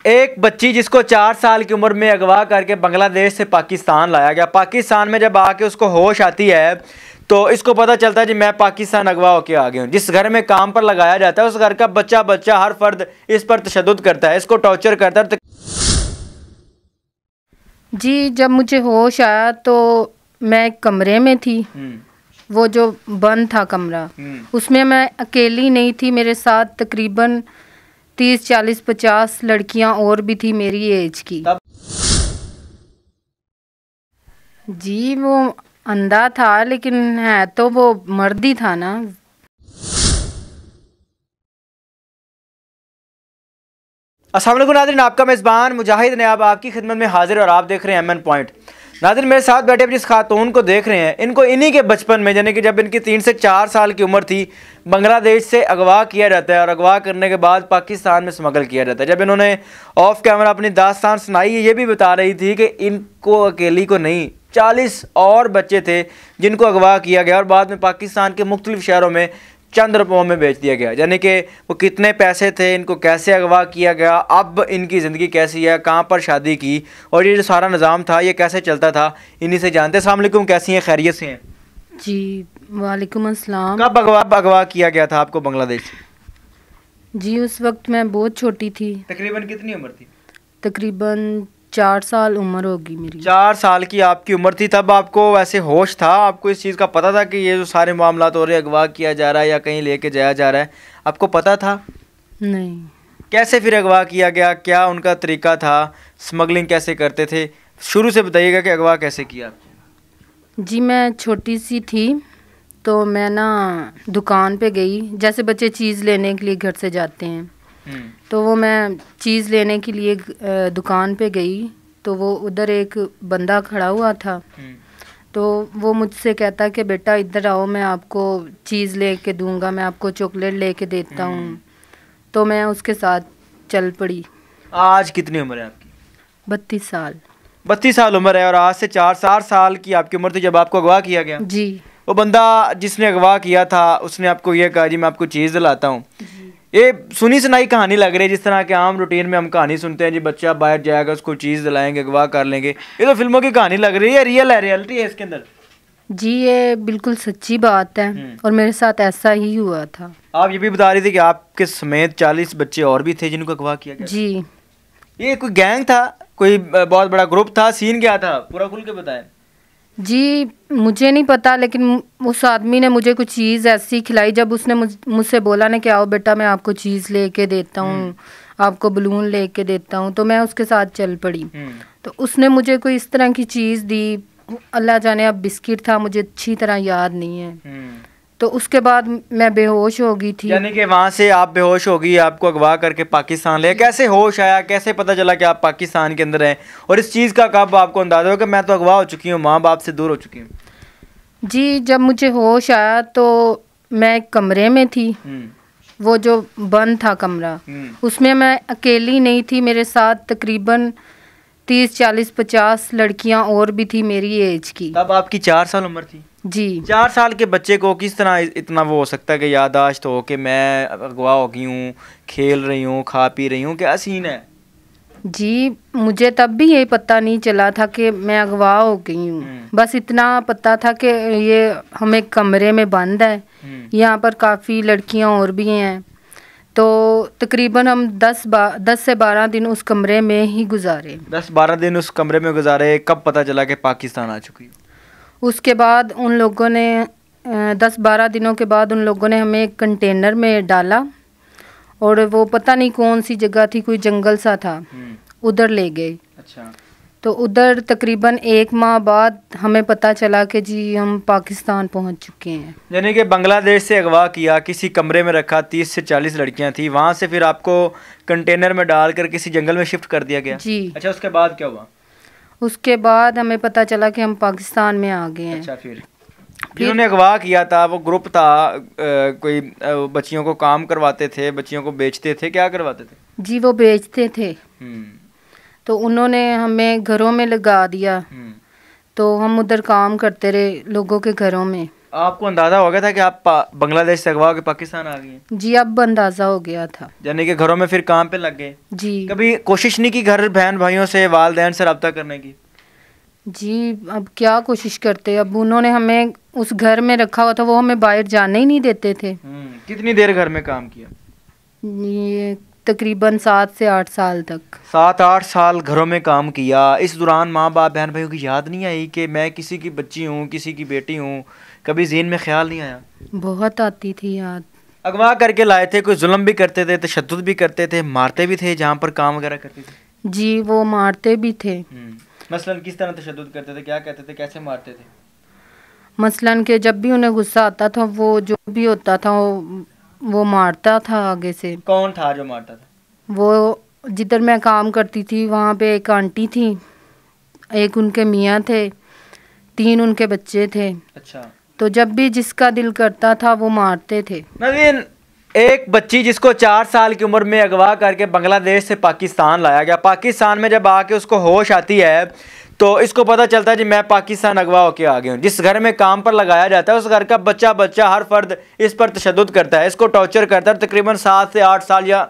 एक बच्ची जिसको 4 साल की उम्र में अगवा करके बांग्लादेश से पाकिस्तान लाया गया। पाकिस्तान में जब आके उसको होश आती है तो इसको पता चलता है जी मैं पाकिस्तान अगवा होके आ गया हूँ। जिस घर में काम पर लगाया जाता है उस घर का बच्चा हर फर्द इस पर तशद्दुद करता है, इसको टॉर्चर करता है। जी जब मुझे होश आया तो मैं एक कमरे में थी, वो जो बंद था कमरा, उसमें मैं अकेली नहीं थी, मेरे साथ तकरीबन 30, 40, 50 लड़कियां और भी थी मेरी एज की। जी वो अंधा था लेकिन है तो वो मर्द ही था ना। अस्सलाम वालेकुम नाज़रीन, आपका मेज़बान मुजाहिद ने अब आपकी खिदमत में हाजिर और आप देख रहे हैं एमएन पॉइंट। नाज़रीन मेरे साथ बैठे जिस खातून को देख रहे हैं, इनको इन्हीं के बचपन में यानी कि जब इनकी 3 से 4 साल की उम्र थी बांग्लादेश से अगवा किया जाता है और अगवा करने के बाद पाकिस्तान में स्मगल किया जाता है। जब इन्होंने ऑफ कैमरा अपनी दास्तान सुनाई, ये भी बता रही थी कि इनको अकेली को नहीं 40 और बच्चे थे जिनको अगवा किया गया और बाद में पाकिस्तान के मुख्तलिफ शहरों में चंद रुपयों में बेच दिया गया। यानी कि वो कितने पैसे थे, इनको कैसे अगवा किया गया, अब इनकी ज़िंदगी कैसी है, कहाँ पर शादी की और ये जो सारा निज़ाम था ये कैसे चलता था, इन्हीं से जानते। अस्सलाम वालेकुम, कैसी हैं, खैरियत से हैं? जी वालेकुम अस्सलाम। कब अगवा किया गया था आपको बांग्लादेश? जी उस वक्त मैं बहुत छोटी थी। तकरीबन कितनी उम्र थी? तकरीबन 4 साल उम्र होगी मेरी। 4 साल की आपकी उम्र थी। तब आपको वैसे होश था, आपको इस चीज़ का पता था कि ये जो सारे मामला हो रहे हैं, अगवा किया जा रहा है या कहीं लेके जाया जा रहा है, आपको पता था? नहीं। कैसे फिर अगवा किया गया, क्या उनका तरीका था, स्मगलिंग कैसे करते थे, शुरू से बताइएगा कि अगवा कैसे किया? जी मैं छोटी सी थी तो मैं ना दुकान पे गई, जैसे बच्चे चीज़ लेने के लिए घर से जाते हैं, तो वो मैं चीज़ लेने के लिए दुकान पे गई तो वो उधर एक बंदा खड़ा हुआ था। तो वो मुझसे कहता कि बेटा इधर आओ, मैं आपको चीज़ लेके दूंगा, मैं आपको चॉकलेट लेके देता हूँ। तो मैं उसके साथ चल पड़ी। आज कितनी उम्र है आपकी? 32 साल। 32 साल उम्र है और आज से 4 साल की आपकी उम्र थी जब आपको अगवा किया गया। जी वो बंदा जिसने अगवा किया था उसने आपको ये कहा जी मैं आपको चीज़ दिलाता हूँ। ये सुनी सुनाई कहानी लग रही है, जिस तरह के आम रूटीन में हम कहानी सुनते हैं जी बच्चा बाहर जाएगा उसको चीज़ दिलाएंगे अगवा कर लेंगे, ये तो फिल्मों की कहानी लग रही है, रियल है, रियलिटी है इसके अंदर? जी ये बिल्कुल सच्ची बात है और मेरे साथ ऐसा ही हुआ था। आप ये भी बता रही थी कि आपके समेत 40 बच्चे और भी थे जिनको अगवा किया गया? जी ये कोई गैंग था, कोई बहुत बड़ा ग्रुप था, सीन क्या था, पूरा खुल के बताएं। जी मुझे नहीं पता, लेकिन उस आदमी ने मुझे कुछ चीज़ ऐसी खिलाई, जब उसने मुझसे बोला ना कि आओ बेटा मैं आपको चीज़ लेके देता हूँ, आपको बलून लेके देता हूँ, तो मैं उसके साथ चल पड़ी। तो उसने मुझे कोई इस तरह की चीज़ दी, अल्लाह जाने अब बिस्किट था, मुझे अच्छी तरह याद नहीं है। तो उसके बाद मैं बेहोश हो गई थी। यानी कि वहाँ से आप बेहोश हो गई, आपको अगवा करके पाकिस्तान ले, कैसे होश आया, कैसे पता चला कि आप पाकिस्तान के अंदर हैं और इस चीज़ का कब आपको अंदाजा हो कि मैं तो अगवा हो चुकी हूँ, माँ बाप से दूर हो चुकी हूँ? जी जब मुझे होश आया तो मैं एक कमरे में थी, वो जो बंद था कमरा, उसमें मैं अकेली नहीं थी, मेरे साथ तकरीबन 30, 40, 50 लड़कियां और भी थी मेरी एज की। तब आपकी 4 साल उम्र थी? जी 4 साल के बच्चे को किस तरह इतना वो हो सकता है कि याददाश्त हो कि मैं अगवा हो गई हूँ, खेल रही हूँ, खा पी रही हूँ, क्या सीन है? जी मुझे तब भी ये पता नहीं चला था कि मैं अगवा हो गई हूँ, बस इतना पता था कि ये हम एक कमरे में बंद है, यहाँ पर काफ़ी लड़कियाँ और भी हैं। तो तकरीबन हम 10 से 12 दिन उस कमरे में ही गुजारे। 10-12 दिन उस कमरे में गुजारे। कब पता चला कि पाकिस्तान आ चुकी हूँ? उसके बाद उन लोगों ने 10-12 दिनों के बाद उन लोगों ने हमें एक कंटेनर में डाला और वो पता नहीं कौन सी जगह थी, कोई जंगल सा था, उधर ले गए। अच्छा। तो उधर तकरीबन 1 माह बाद हमें पता चला कि जी हम पाकिस्तान पहुंच चुके हैं। यानी कि बांग्लादेश से अगवा किया, किसी कमरे में रखा, 30 से 40 लड़कियां थी, वहाँ से फिर आपको कंटेनर में डालकर किसी जंगल में शिफ्ट कर दिया गया? जी। अच्छा, उसके बाद क्या हुआ? उसके बाद हमें पता चला कि हम पाकिस्तान में आ गए हैं। अच्छा, फिर जिन्होंने अगवा किया था वो ग्रुप था, कोई बच्चियों को काम करवाते थे, बच्चियों को बेचते थे, क्या करवाते थे? जी वो बेचते थे। तो उन्होंने हमें घरों में लगा दिया, तो हम उधर काम करते रहे लोगों के घरों में। आपको अंदाजा हो गया था कि आप बांग्लादेश से अगवा के पाकिस्तान आ गई हैं? जी अब अंदाज़ा हो गया था। यानी कि घरों में फिर काम पे लग गए? जी। कभी कोशिश नहीं की घर बहन भाइयों से, वालदैन से रब्ता करने की? जी अब क्या कोशिश करते, अब उन्होंने हमें उस घर में रखा हुआ था, वो हमें बाहर जाने ही नहीं देते थे। कितनी देर घर में काम किया? ये तकरीबन 7 से 8 साल तक। 7-8 साल घरों में काम किया। इस दौरान माँ बाप बहन भाइयों की याद नहीं आई कि मैं किसी की बच्ची हूँ, किसी की बेटी हूँ? कभी ज़हन में ख्याल नहीं आया? बहुत आती थी याद। अगवा करके लाए थे, कोई जुल्म भी करते थे, तशद्दुद भी करते थे, मारते भी थे जहाँ पर काम वगैरह करते थे? जी वो मारते भी थे। मसलन किस तरह तशद्दुद करते थे, क्या कहते थे, कैसे मारते थे? मसलन के जब भी उन्हें गुस्सा आता था, वो जो भी होता था वो मारता था आगे से। कौन था जो मारता था? वो जिधर मैं काम करती थी वहाँ पे एक आंटी थी, एक उनके मियाँ थे, 3 उनके बच्चे थे। अच्छा। तो जब भी जिसका दिल करता था वो मारते थे। नवीन, एक बच्ची जिसको 4 साल की उम्र में अगवा करके बांग्लादेश से पाकिस्तान लाया गया, पाकिस्तान में जब आके उसको होश आती है तो इसको पता चलता है जी मैं पाकिस्तान अगवा होके आ गया हूँ। जिस घर में काम पर लगाया जाता है उस घर का बच्चा हर फर्द इस पर तशद्दुद करता है, इसको टॉर्चर करता है। तकरीबन 7 से 8 साल या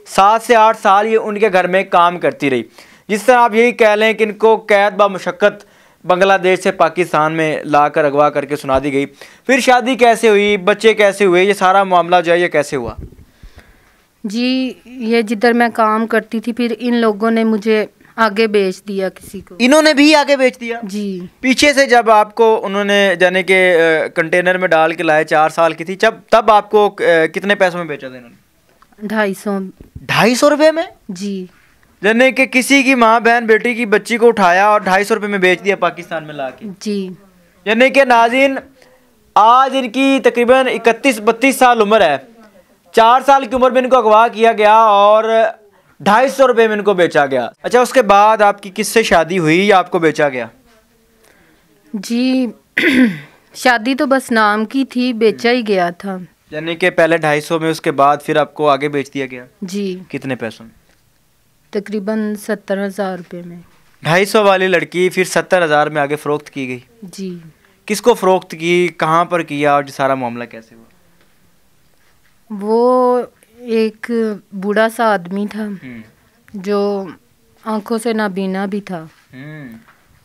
7 से 8 साल ये उनके घर में काम करती रही। जिस तरह आप यही कह लें कि इनको कैद ब मुशक्क़त बांग्लादेश से पाकिस्तान में लाकर अगवा करके सुना दी गई। फिर शादी कैसे हुई, बच्चे कैसे हुए, ये सारा मामला जो है ये कैसे हुआ? जी ये जिधर मैं काम करती थी फिर इन लोगों ने मुझे आगे बेच दिया किसी को। इन्होंने भी आगे बेच दिया? जी। पीछे से जब आपको उन्होंने जाने के कंटेनर में डाल के लाए, 4 साल की थी, तब आपको कितने पैसों में बेचा था इन्होंने? 250 रुपये में? जी। जाने के किसी की माँ बहन बेटी की बच्ची को उठाया और 250 रुपये में बेच दिया पाकिस्तान में ला के। जी। यानी कि नाज़रीन, आज इनकी तकरीबन 31-32 साल उम्र है। 4 साल की उम्र में इनको अगवा किया गया और 250 रुपये में इनको बेचा गया। अच्छा, उसके बाद आपकी किससे शादी हुई या आपको बेचा गया? जी शादी तो बस नाम की थी, बेचा ही गया था। यानी कि पहले 250 में, उसके बाद फिर आपको आगे बेच दिया गया? जी। कितने पैसों में? तकरीबन 70,000 रुपये में। 250 वाली लड़की फिर 70,000 में आगे फ़रोख्त की गई? जी। किसको फ़रोख्त की, कहाँ पर किया और सारा मामला कैसे हुआ? वो एक बूढ़ा सा आदमी था जो आंखों से नाबीना भी था,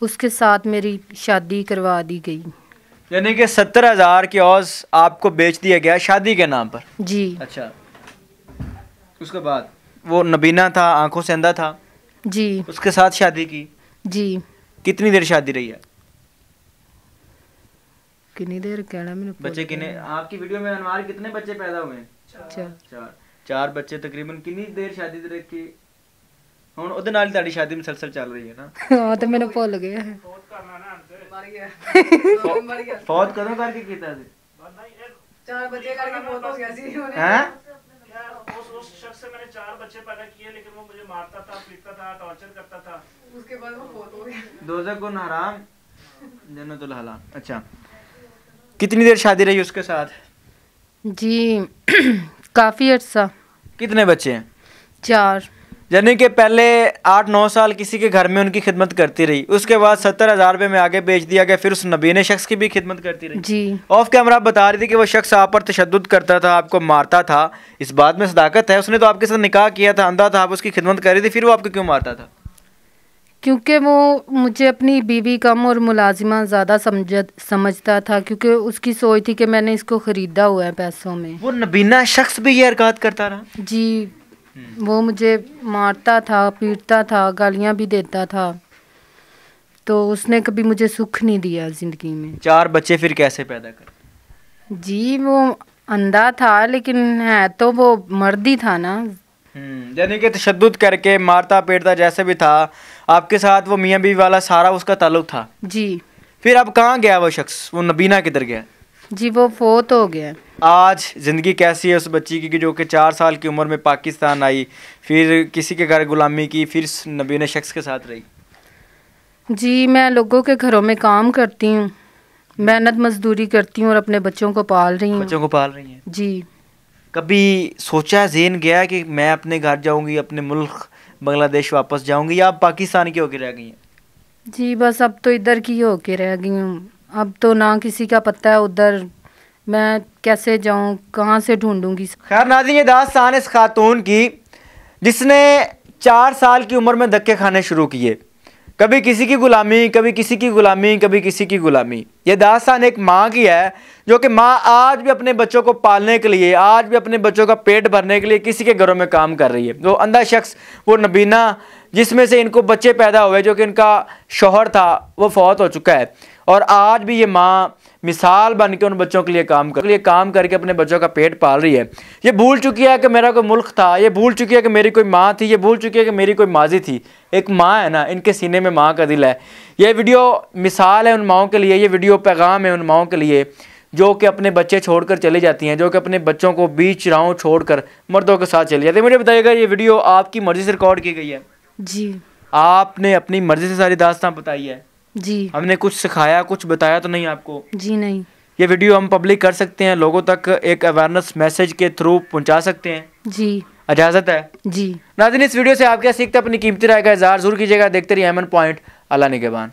उसके साथ मेरी शादी करवा दी गई। यानी कि 70,000 की औज आपको बेच दिया गया शादी के नाम पर? जी। अच्छा, उसके बाद वो नबीना था, आंखों से अंधा था? जी। उसके साथ शादी की? जी। कितनी देर शादी रही है? कितनी देर कहना मैंने? बच्चे कितने आपकी वीडियो में अनवार कितने बच्चे पैदा हुए? 4 बच्चे। तकरीबन कितनी देर शादी रखी? ਹੁਣ ਉਹਦੇ ਨਾਲ ਤੁਹਾਡੀ ਸ਼ਾਦੀ ਮੁਸਲਸਲ ਚੱਲ ਰਹੀ ਹੈ ਨਾ? ਹਾਂ ਤੇ ਮੈਨੂੰ ਭੁੱਲ ਗਿਆ ਹੈ। ਫੌਤ ਕਦੋਂ ਕਰਕੇ ਕੀਤਾ ਸੀ? 4 ਬੱਚੇ ਕਰਕੇ ਫੌਤ ਹੋ ਗਿਆ ਸੀ ਉਹਨੇ। हैं? उस शख्स से मैंने 4 बच्चे पैदा किए, लेकिन वो मुझे मारता था, पीटता था, टॉर्चर करता था। उसके बाद वो फौत हो गया। दोज़ख हराम जन्नतुल हलाल। अच्छा, कितनी देर शादी रही उसके साथ? जी काफ़ी अर्सा। कितने बच्चे हैं? 4। यानी कि पहले 8-9 साल किसी के घर में उनकी खिदमत करती रही, उसके बाद 70,000 रुपये में आगे बेच दिया गया, फिर उस नबीने शख्स की भी खिदमत करती रही। जी। ऑफ कैमरा बता रही थी कि वो शख्स आप पर तशद्दुद करता था, आपको मारता था। इस बात में सदाकत है, उसने तो आपके साथ निकाह किया था, अंधा था, आप उसकी खिदमत कर रही थी, फिर वो आपको क्यों मारता था? क्योंकि वो मुझे अपनी बीवी कम और मुलाजिमा ज़्यादा समझता था, क्योंकि उसकी सोच थी कि मैंने इसको ख़रीदा हुआ है पैसों में। वो नबीना शख्स भी ये हरकत करता रहा? जी। वो मुझे मारता था, पीटता था, गालियाँ भी देता था, तो उसने कभी मुझे सुख नहीं दिया ज़िंदगी में। 4 बच्चे फिर कैसे पैदा कर? जी वो अंधा था लेकिन है तो वो मर्द ही था ना। यानी कि तशद्दुद करके मारता पीटता जैसे भी था, आपके साथ वो मियाँ बीवी वाला सारा उसका ताल्लुक था? जी। फिर अब कहाँ गया वो शख्स, वो नबीना किधर गया? जी वो फोत हो गया। आज ज़िंदगी कैसी है उस बच्ची की जो कि 4 साल की उम्र में पाकिस्तान आई, फिर किसी के घर गुलामी की, फिर नबीने शख्स के साथ रही? जी मैं लोगों के घरों में काम करती हूँ, मेहनत मजदूरी करती हूँ और अपने बच्चों को पाल रही हूँ। बच्चों को पाल रही हैं? जी। कभी सोचा, ज़हन गया कि मैं अपने घर जाऊँगी, अपने मुल्क बांग्लादेश वापस जाऊँगी, या आप पाकिस्तान की होकर रह गई हैं? जी बस अब तो इधर की होके रह गई हूँ। अब तो ना किसी का पता है उधर, मैं कैसे जाऊं, कहाँ से ढूंढूंगी। खैर नाज़रीन, ये दास्तान इस खातून की जिसने 4 साल की उम्र में धक्के खाने शुरू किए, कभी किसी की गुलामी, कभी किसी की गुलामी, कभी किसी की गुलामी। ये दास्तान एक माँ की है जो कि माँ आज भी अपने बच्चों को पालने के लिए, आज भी अपने बच्चों का पेट भरने के लिए किसी के घरों में काम कर रही है। वो अंधा शख्स, वो नबीना जिसमें से इनको बच्चे पैदा हुए, जो कि इनका शौहर था वो फौत हो चुका है, और आज भी ये माँ मिसाल बन के उन बच्चों के लिए काम करके अपने बच्चों का पेट पाल रही है। ये भूल चुकी है कि मेरा कोई मुल्क था, ये भूल चुकी है कि मेरी कोई माँ थी, ये भूल चुकी है कि मेरी कोई माजी थी। एक माँ है ना, इनके सीने में माँ का दिल है। ये वीडियो मिसाल है उन माँओं के लिए, ये वीडियो पैगाम है उन माँओं के लिए जो कि अपने बच्चे छोड़कर चली जाती हैं, जो कि अपने बच्चों को बीच राहों छोड़कर मर्दों के साथ चली जाती है। मुझे बताइएगा, ये वीडियो आपकी मर्ज़ी से रिकॉर्ड की गई है? जी। आपने अपनी मर्ज़ी से सारी दास्तां बताई है? जी। हमने कुछ सिखाया, कुछ बताया तो नहीं आपको? जी नहीं। ये वीडियो हम पब्लिक कर सकते हैं, लोगों तक एक अवेयरनेस मैसेज के थ्रू पहुंचा सकते हैं? जी। इजाज़त है? जी। नाज़रीन, इस वीडियो से आप क्या सीखते हैं, अपनी कीमती राय का इज़हार ज़रूर कीजिएगा। देखते रहिए एमएन पॉइंट। अल्लाह निगहबान।